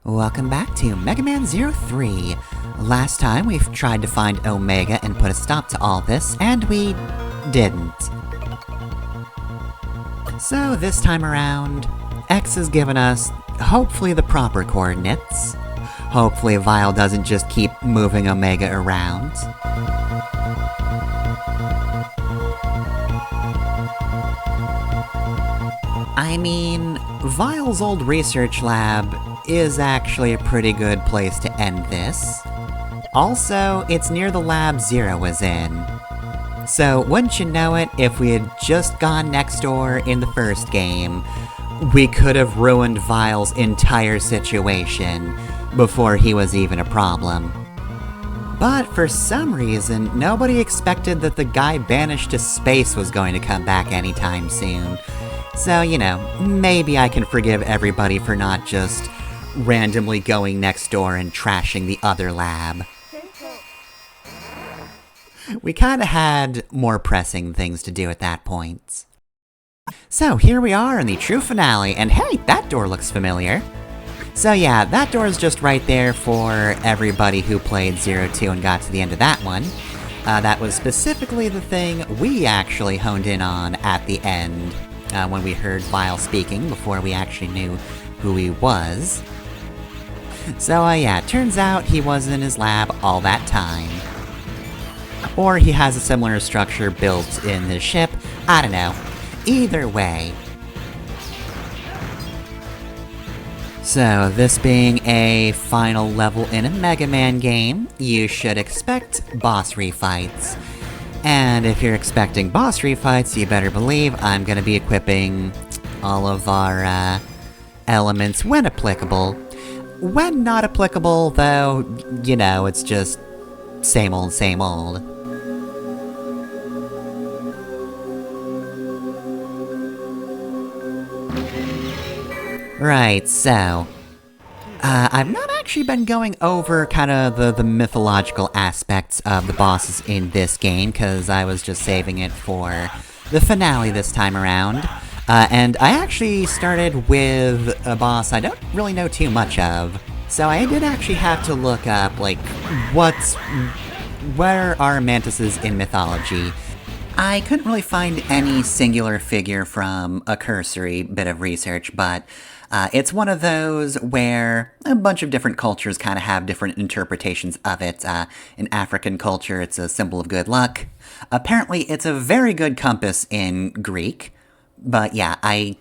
Welcome back to Mega Man 03. Last time we've tried to find Omega and put a stop to all this, and we didn't. So this time around, X has given us, hopefully, the proper coordinates. Hopefully Vile doesn't just keep moving Omega around. I mean, Vile's old research lab is actually a pretty good place to end this. Also, it's near the lab Zero was in. So, wouldn't you know it, if we had just gone next door in the first game, we could have ruined Vile's entire situation before he was even a problem. But for some reason, nobody expected that the guy banished to space was going to come back anytime soon. So, you know, maybe I can forgive everybody for not just randomly going next door and trashing the other lab. We kinda had more pressing things to do at that point. So here we are in the true finale, and hey, that door looks familiar. So yeah, that door is just right there for everybody who played 02 and got to the end of that one. That was specifically the thing we actually honed in on at the end, when we heard Vile speaking before we actually knew who he was. So yeah, turns out he was in his lab all that time. Or he has a similar structure built in his ship, I don't know. Either way. So, this being a final level in a Mega Man game, you should expect boss refights. And if you're expecting boss refights, you better believe I'm gonna be equipping all of our, elements when applicable. When not applicable, though, you know, it's just same old, same old. Right, so... I've not actually been going over kinda the mythological aspects of the bosses in this game, cause I was just saving it for the finale this time around. And I actually started with a boss I don't really know too much of. So I did actually have to look up, like, where are mantises in mythology? I couldn't really find any singular figure from a cursory bit of research, but it's one of those where a bunch of different cultures kind of have different interpretations of it. In African culture, it's a symbol of good luck. Apparently, it's a very good compass in Greek. But yeah, I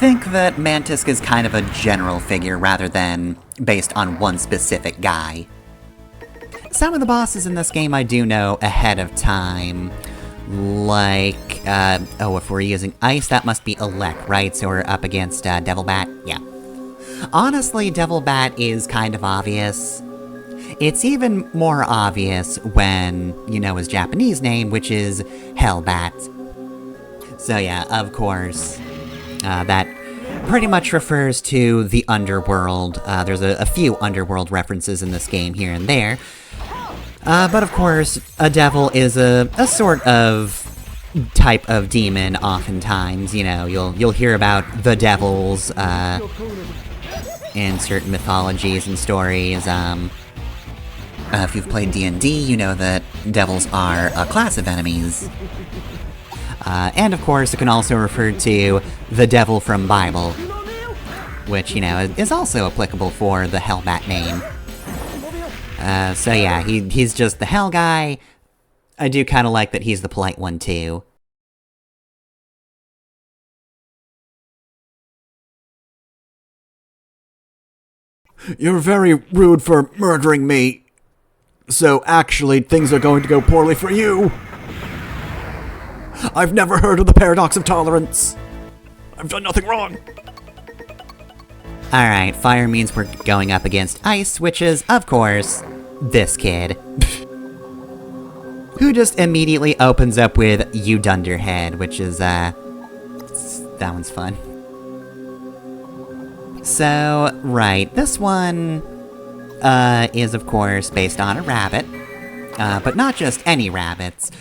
think that Mantis is kind of a general figure rather than based on one specific guy. Some of the bosses in this game I do know ahead of time. Like, if we're using ice, that must be Elec, right? So we're up against, Devil Bat? Yeah. Honestly, Devil Bat is kind of obvious. It's even more obvious when you know his Japanese name, which is Hellbat. So yeah, of course, that pretty much refers to the underworld. There's a few underworld references in this game here and there. But of course, a devil is a sort of type of demon oftentimes. You know, you'll hear about the devils, in certain mythologies and stories. If you've played D&D, you know that devils are a class of enemies. And of course, it can also refer to the devil from Bible, which, you know, is also applicable for the Hellbat name. So yeah, he's just the hell guy. I do kinda like that he's the polite one, too. You're very rude for murdering me. So actually, things are going to go poorly for you. I've never heard of the paradox of tolerance. I've done nothing wrong. Alright, fire means we're going up against ice, which is, of course, this kid. Who just immediately opens up with You Dunderhead, which is, that one's fun. So, right, this one, is of course based on a rabbit. But not just any rabbits.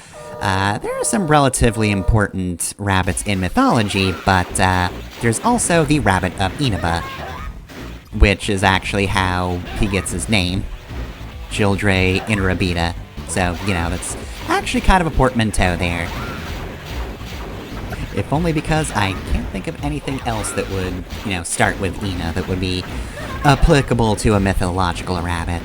There are some relatively important rabbits in mythology, but there's also the Rabbit of Inaba. which is actually how he gets his name. Childre Inarabida. So, that's actually kind of a portmanteau there. If only because I can't think of anything else that would, start with Ina that would be applicable to a mythological rabbit.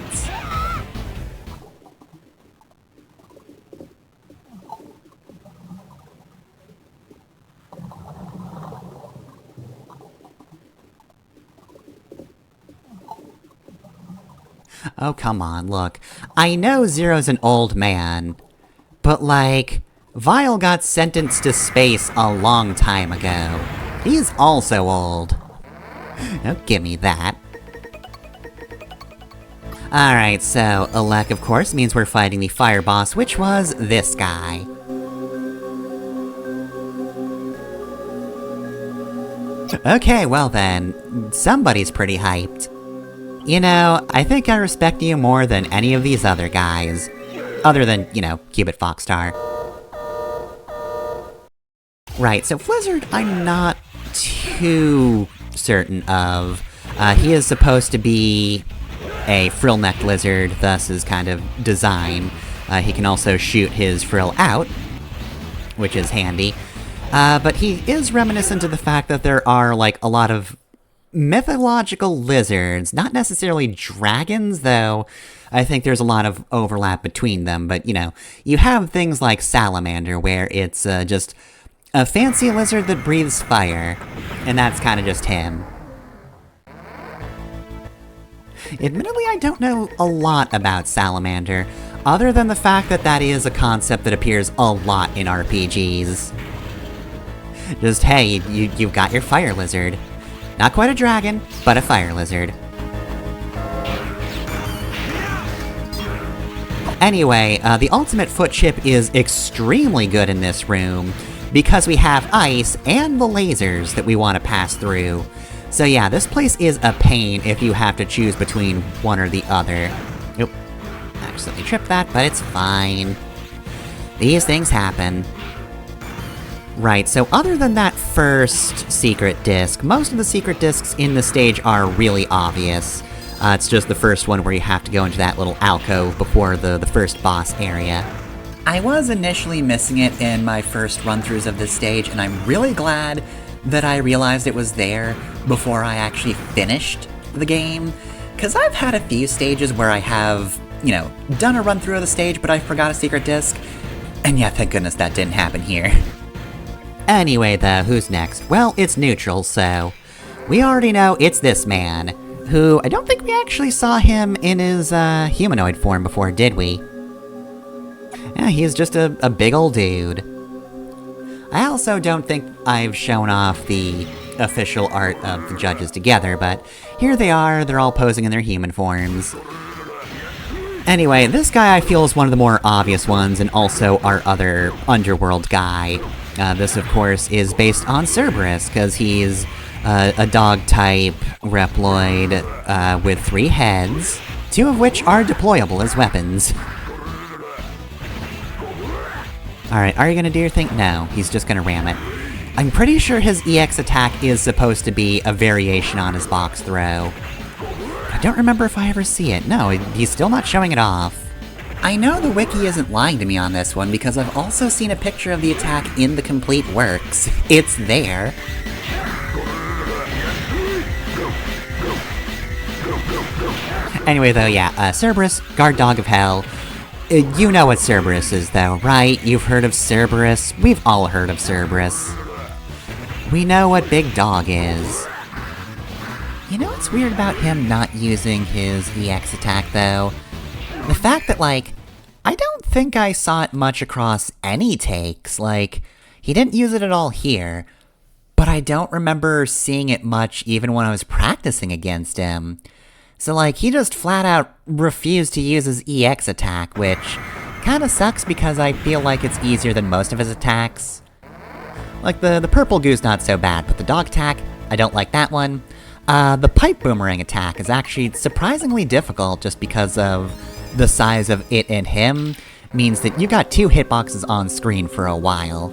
Oh, come on, look. I know Zero's an old man, but Vile got sentenced to space a long time ago. He's also old. Don't give me that. Alright, so Alek, of course, means we're fighting the fire boss, which was this guy. Okay, well then, somebody's pretty hyped. I think I respect you more than any of these other guys. Other than, Cubit Foxstar. Right, so Flizzard, I'm not too certain of. He is supposed to be a frill-necked lizard, thus his kind of design. He can also shoot his frill out, which is handy. But he is reminiscent of the fact that there are, a lot of mythological lizards, not necessarily dragons, though I think there's a lot of overlap between them, but, you have things like Salamander, where it's just a fancy lizard that breathes fire, and that's kind of just him. Admittedly, I don't know a lot about Salamander, other than the fact that that is a concept that appears a lot in RPGs. Just, hey, you've got your fire lizard. Not quite a dragon, but a fire lizard. Anyway, the ultimate foot chip is extremely good in this room, because we have ice and the lasers that we want to pass through. So yeah, this place is a pain if you have to choose between one or the other. Nope. Accidentally tripped that, but it's fine. These things happen. Right, so other than that first secret disc, most of the secret discs in the stage are really obvious. It's just the first one where you have to go into that little alcove before the first boss area. I was initially missing it in my first run-throughs of this stage, and I'm really glad that I realized it was there before I actually finished the game. Because I've had a few stages where I have, done a run-through of the stage, but I forgot a secret disc. And yeah, thank goodness that didn't happen here. Anyway, though, who's next? Well, it's Neutral, so we already know it's this man, who I don't think we actually saw him in his humanoid form before, did we? Yeah, he's just a big old dude. I also don't think I've shown off the official art of the judges together, but here they are, they're all posing in their human forms. Anyway, this guy I feel is one of the more obvious ones, and also our other underworld guy. This, of course, is based on Cerberus, because he's a dog-type Reploid with 3 heads, 2 of which are deployable as weapons. Alright, are you gonna do your thing? No, he's just gonna ram it. I'm pretty sure his EX attack is supposed to be a variation on his box throw. I don't remember if I ever see it. No, he's still not showing it off. I know the wiki isn't lying to me on this one, because I've also seen a picture of the attack in the complete works. It's there. Anyway, though, yeah, Cerberus, guard dog of hell. You know what Cerberus is, though, right? You've heard of Cerberus. We've all heard of Cerberus. We know what Big Dog is. You know what's weird about him not using his EX attack, though? The fact that, I don't think I saw it much across any takes. He didn't use it at all here. But I don't remember seeing it much even when I was practicing against him. So, he just flat out refused to use his EX attack, which kinda sucks because I feel like it's easier than most of his attacks. The purple goo's not so bad, but the dog attack, I don't like that one. The pipe boomerang attack is actually surprisingly difficult just because of the size of it and him, means that you got 2 hitboxes on screen for a while.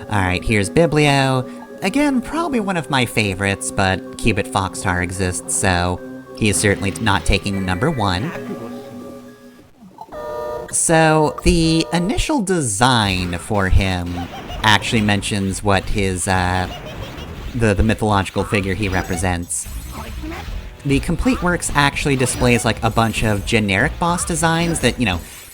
Alright, here's Biblio. Again, probably one of my favorites, but Cubit Foxstar exists, so he is certainly not taking number 1. So, the initial design for him actually mentions what his, the mythological figure he represents. The Complete Works actually displays like a bunch of generic boss designs that,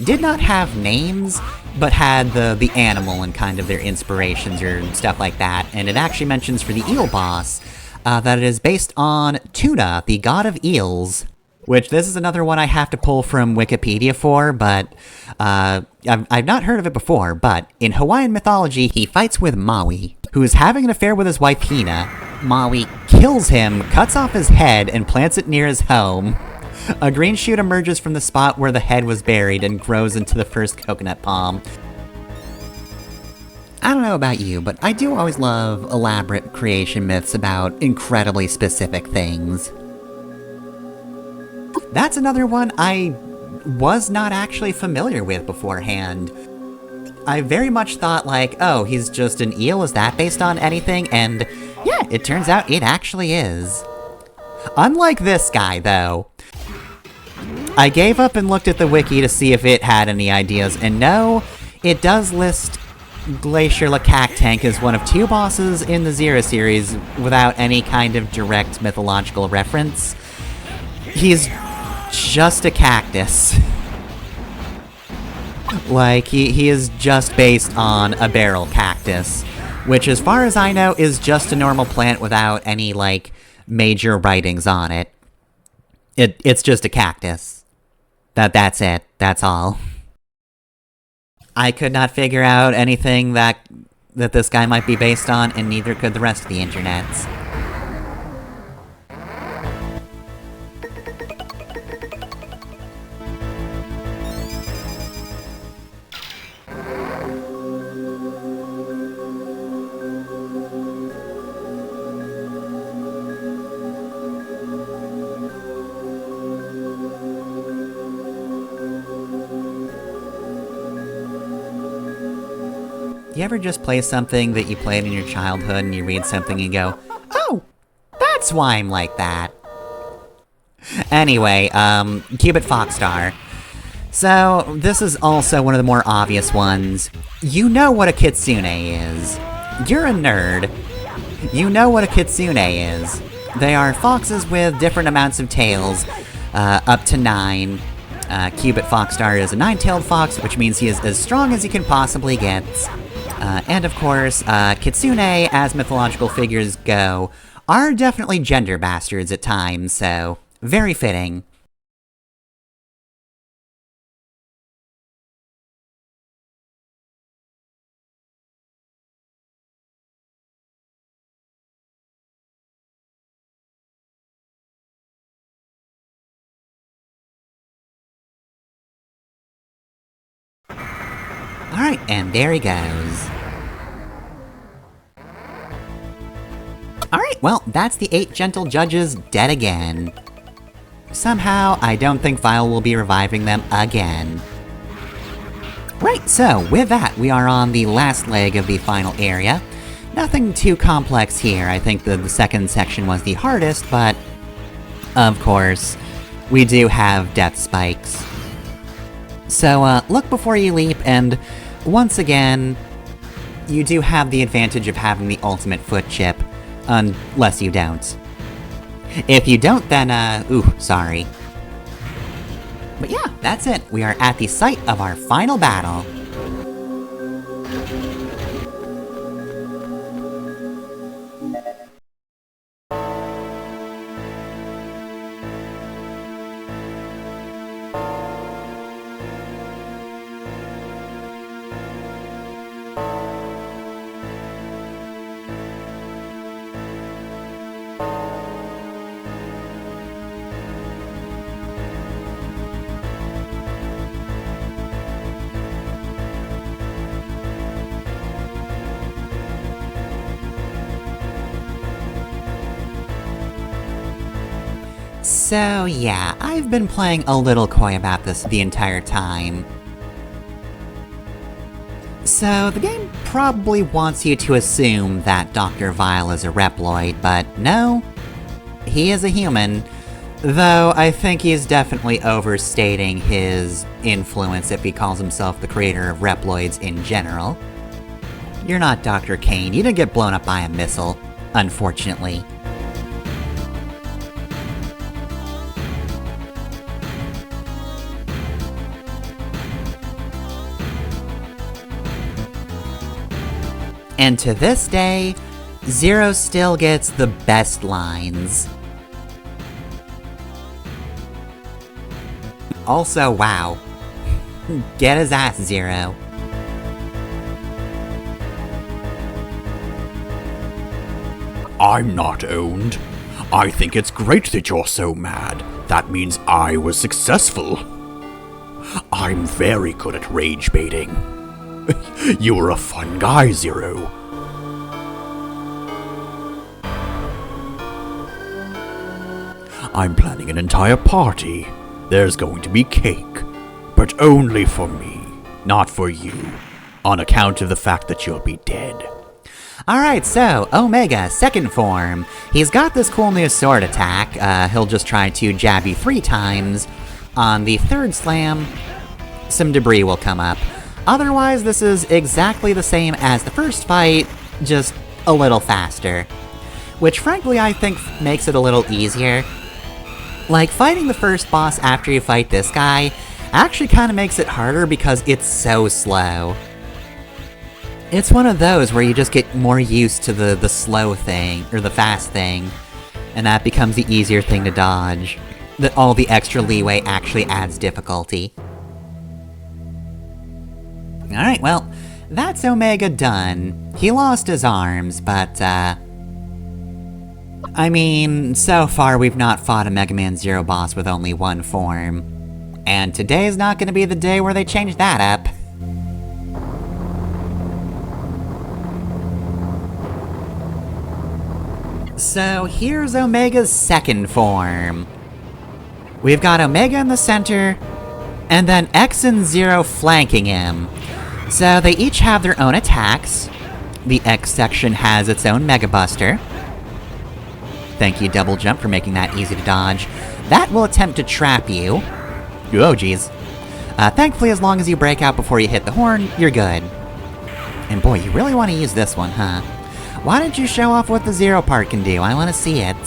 did not have names, but had the animal and kind of their inspirations or stuff like that. And it actually mentions for the eel boss that it is based on Tuna, the god of eels. Which, this is another one I have to pull from Wikipedia for, but I've not heard of it before, but in Hawaiian mythology, he fights with Maui, who is having an affair with his wife Hina. Maui kills him, cuts off his head, and plants it near his home. A green shoot emerges from the spot where the head was buried and grows into the first coconut palm. I don't know about you, but I do always love elaborate creation myths about incredibly specific things. That's another one I was not actually familiar with beforehand. I very much thought like, oh, he's just an eel, is that based on anything? And yeah, it turns out it actually is. Unlike this guy, though. I gave up and looked at the wiki to see if it had any ideas, and no, it does list Glacier Lacactank as one of 2 bosses in the Zero series without any kind of direct mythological reference. He's just a cactus. Like, he is just based on a barrel cactus, which as far as I know is just a normal plant without any, like, major writings on it. It's just a cactus. That's it. That's all. I could not figure out anything that this guy might be based on, and neither could the rest of the internets. You ever just play something that you played in your childhood and you read something and you go, oh, that's why I'm like that. Anyway, Cubit Foxstar. So, this is also one of the more obvious ones. You know what a kitsune is. You're a nerd. You know what a kitsune is. They are foxes with different amounts of tails, up to 9. Cubit Foxstar is a 9-tailed fox, which means he is as strong as he can possibly get. And of course, kitsune, as mythological figures go, are definitely gender bastards at times, so very fitting. Alright, and there he goes. Alright, well, that's the 8 gentle judges dead again. Somehow, I don't think Vile will be reviving them again. Right, so with that, we are on the last leg of the final area. Nothing too complex here. I think the second section was the hardest, but of course, we do have death spikes. So, look before you leap, and once again, you do have the advantage of having the ultimate foot chip, unless you don't. If you don't, then, sorry. But yeah, that's it. We are at the site of our final battle. So yeah, I've been playing a little coy about this the entire time. So, the game probably wants you to assume that Dr. Vile is a Reploid, but no, he is a human. Though I think he's definitely overstating his influence if he calls himself the creator of Reploids in general. You're not Dr. Kane, you didn't get blown up by a missile, unfortunately. And to this day, Zero still gets the best lines. Also, wow. Get his ass, Zero. I'm not owned. I think it's great that you're so mad. That means I was successful. I'm very good at rage baiting. You're a fun guy, Zero. I'm planning an entire party. There's going to be cake, but only for me, not for you, on account of the fact that you'll be dead. Alright, so, Omega, second form. He's got this cool new sword attack. He'll just try to jab you 3 times. On the third slam, some debris will come up. Otherwise, this is exactly the same as the first fight, just a little faster. Which frankly I think makes it a little easier. Like, fighting the first boss after you fight this guy actually kind of makes it harder because it's so slow. It's one of those where you just get more used to the slow thing, or the fast thing, and that becomes the easier thing to dodge. That all the extra leeway actually adds difficulty. Alright, well, that's Omega done. He lost his arms, but, I mean, so far we've not fought a Mega Man Zero boss with only one form. And today's not gonna be the day where they change that up. So here's Omega's second form. We've got Omega in the center, and then X and Zero flanking him. So they each have their own attacks. The X section has its own Mega Buster. Thank you, Double Jump, for making that easy to dodge. That will attempt to trap you. Oh, jeez. Thankfully, as long as you break out before you hit the horn, you're good. And boy, you really want to use this one, huh? Why don't you show off what the Zero part can do? I want to see it.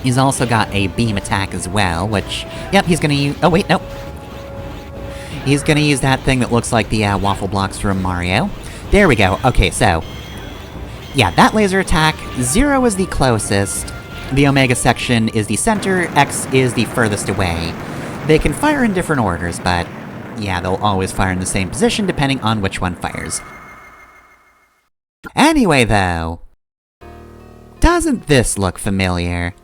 He's also got a beam attack as well, which... Yep, he's gonna use... Oh, wait, nope. He's gonna use that thing that looks like the waffle blocks from Mario. There we go. Okay, so... yeah, that laser attack, Zero is the closest, the Omega section is the center, X is the furthest away. They can fire in different orders, but yeah, they'll always fire in the same position depending on which one fires. Anyway, though, doesn't this look familiar?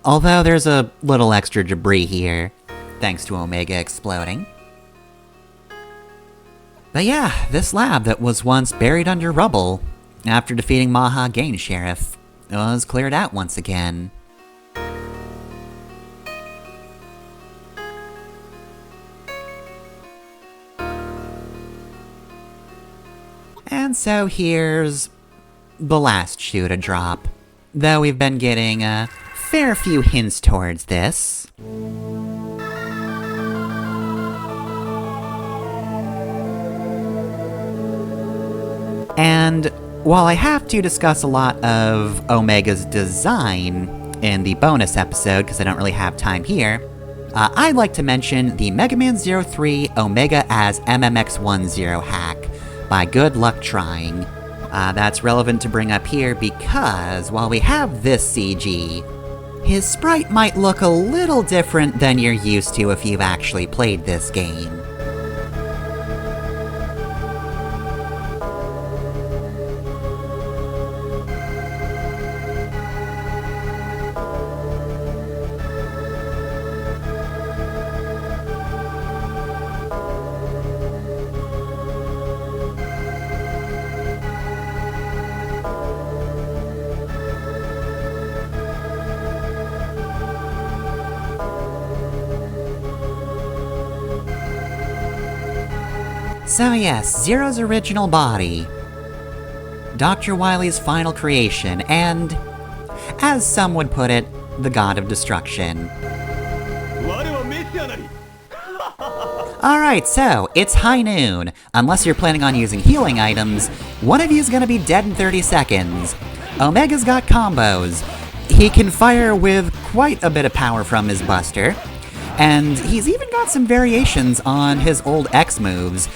Although there's a little extra debris here, thanks to Omega exploding. But yeah, this lab that was once buried under rubble, after defeating Maha Gain Sheriff, was cleared out once again. And so here's the last shoe to drop, though we've been getting a fair few hints towards this. And while I have to discuss a lot of Omega's design in the bonus episode, because I don't really have time here, I'd like to mention the Mega Man 03 Omega as MMX10 hack by Good Luck Trying. That's relevant to bring up here because while we have this CG, his sprite might look a little different than you're used to if you've actually played this game. So yes, Zero's original body, Dr. Wily's final creation, and, as some would put it, the god of destruction. Alright, so, it's high noon. Unless you're planning on using healing items, one of you's gonna be dead in 30 seconds. Omega's got combos. He can fire with quite a bit of power from his buster, and he's even got some variations on his old X moves,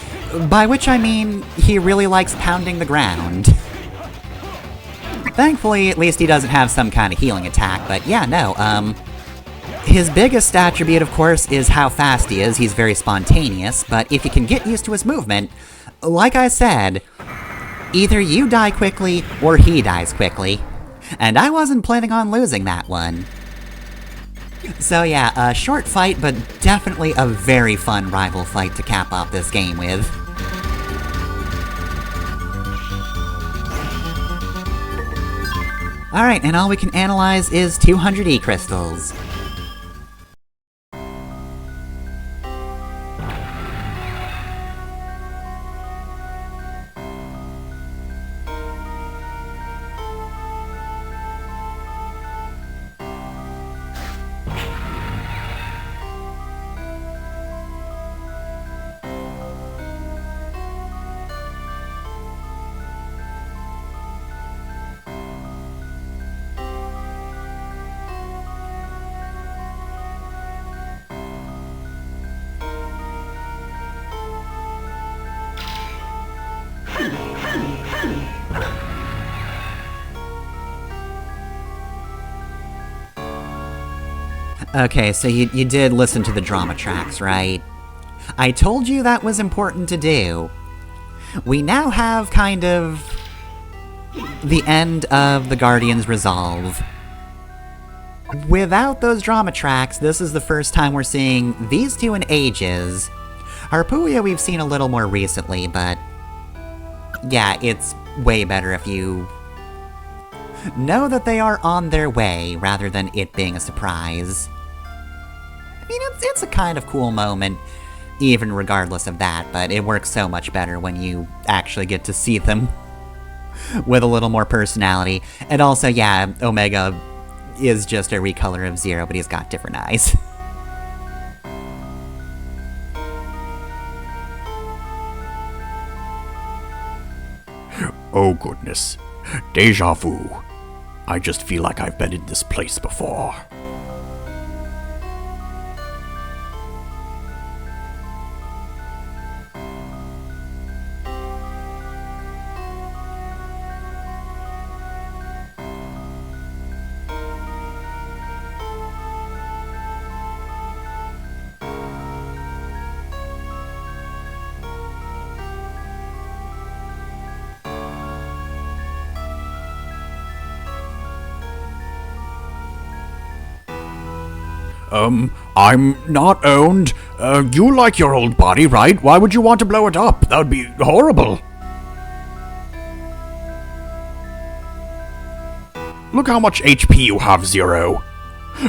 by which I mean he really likes pounding the ground. Thankfully, at least he doesn't have some kind of healing attack, but yeah, no, his biggest attribute, of course, is how fast he is. He's very spontaneous, but if you can get used to his movement, like I said, either you die quickly or he dies quickly. And I wasn't planning on losing that one. So yeah, a short fight, but definitely a very fun rival fight to cap off this game with. Alright, and all we can analyze is 200 E-crystals. Okay, so you did listen to the drama tracks, right? I told you that was important to do. We now have kind of the end of the Guardians' resolve. Without those drama tracks, this is the first time we're seeing these two in ages. Harpuia we've seen a little more recently, but yeah, it's way better if you know that they are on their way, rather than it being a surprise. I mean, it's a kind of cool moment, even regardless of that, but it works so much better when you actually get to see them with a little more personality. And also, yeah, Omega is just a recolor of Zero, but he's got different eyes. Oh goodness. Deja vu. I just feel like I've been in this place before. I'm not owned. You like your old body, right? Why would you want to blow it up? That would be horrible. Look how much HP you have, Zero.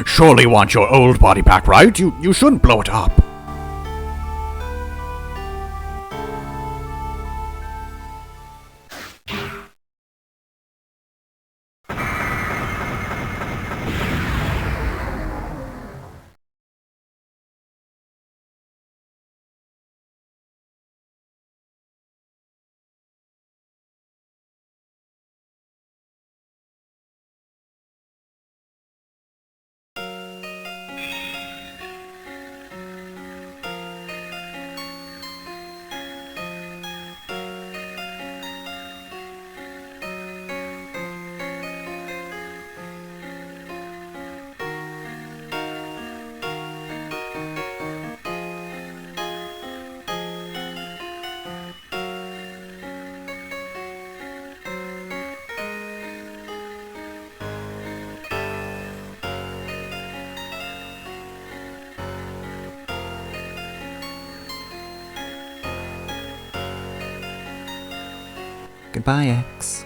Surely you want your old body back, right? You shouldn't blow it up. Goodbye, X.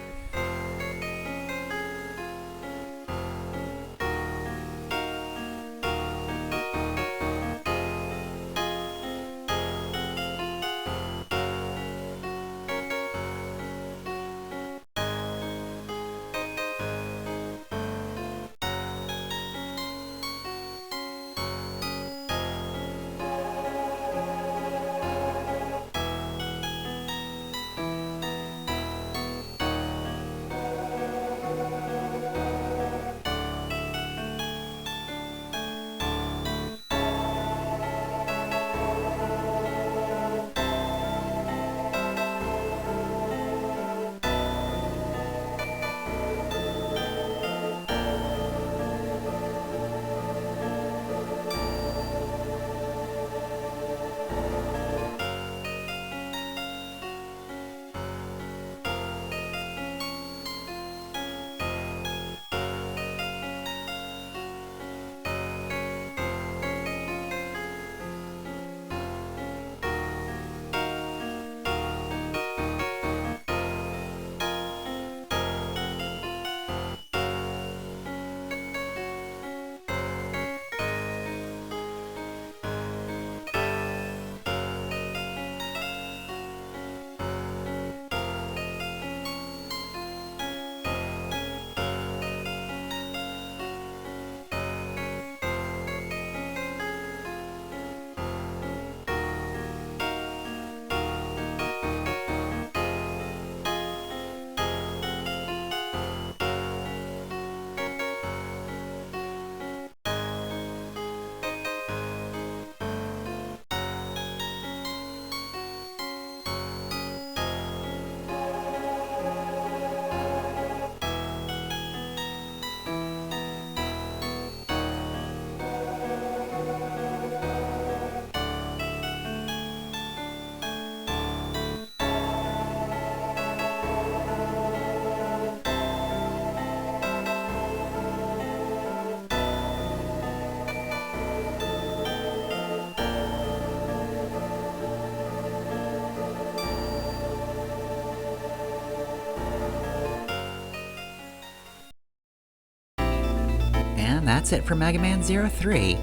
And that's it for Mega Man 03.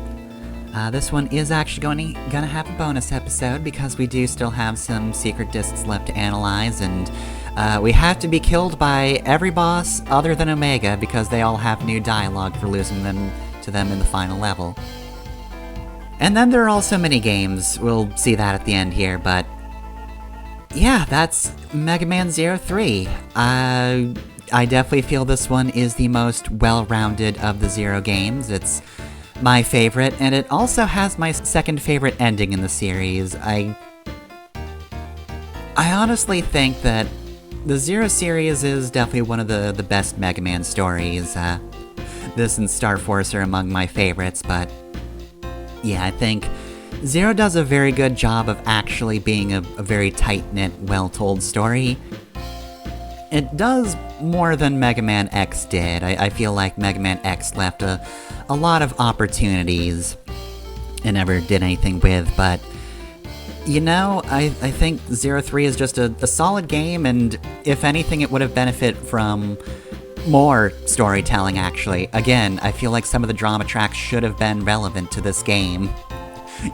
This one is actually gonna have a bonus episode because we do still have some secret discs left to analyze, and we have to be killed by every boss other than Omega because they all have new dialogue for losing them to them in the final level. And then there are also mini games. We'll see that at the end here, but yeah, that's Mega Man 03. I definitely feel this one is the most well-rounded of the Zero games. It's my favorite, and it also has my second favorite ending in the series. I honestly think that the Zero series is definitely one of the best Mega Man stories. This and Star Force are among my favorites, but yeah, I think Zero does a very good job of actually being a very tight-knit, well-told story. It does more than Mega Man X did. I feel like Mega Man X left a lot of opportunities and never did anything with, but you know, I think 03 is just a solid game, and if anything, it would have benefited from more storytelling, actually. Again, I feel like some of the drama tracks should have been relevant to this game.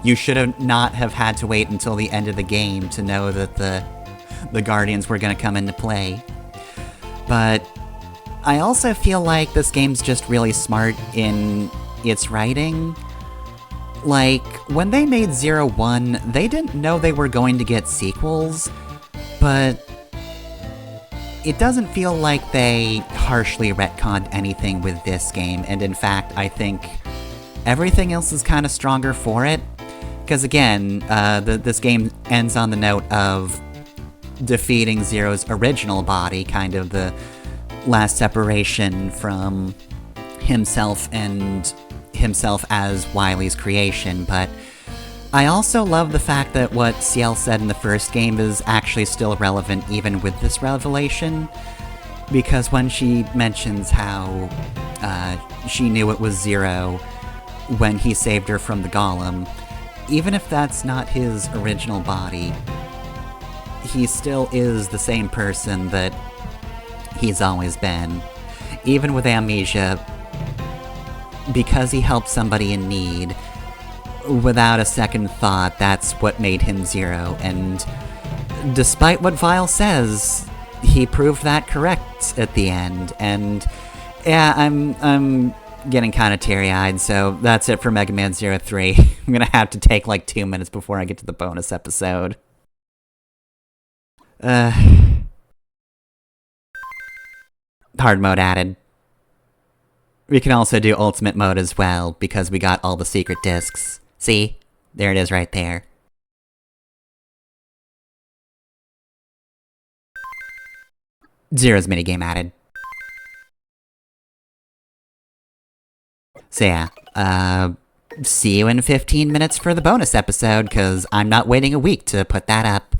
You should have not have had to wait until the end of the game to know that the Guardians were going to come into play. But I also feel like this game's just really smart in its writing. Like, when they made 01, they didn't know they were going to get sequels, but it doesn't feel like they harshly retconned anything with this game, and in fact, I think everything else is kind of stronger for it. Because again, this game ends on the note of defeating Zero's original body, kind of the last separation from himself and himself as Wily's creation, but I also love the fact that what Ciel said in the first game is actually still relevant even with this revelation, because when she mentions how she knew it was Zero when he saved her from the Golem, even if that's not his original body, he still is the same person that he's always been. Even with amnesia, because he helped somebody in need, without a second thought, that's what made him Zero, and despite what Vile says, he proved that correct at the end, and yeah, I'm getting kind of teary-eyed, so that's it for Mega Man 03. I'm gonna have to take like 2 minutes before I get to the bonus episode. Hard mode added. We can also do ultimate mode as well, because we got all the secret discs. See? There it is right there. Zero's minigame added. So yeah, see you in 15 minutes for the bonus episode, because I'm not waiting a week to put that up.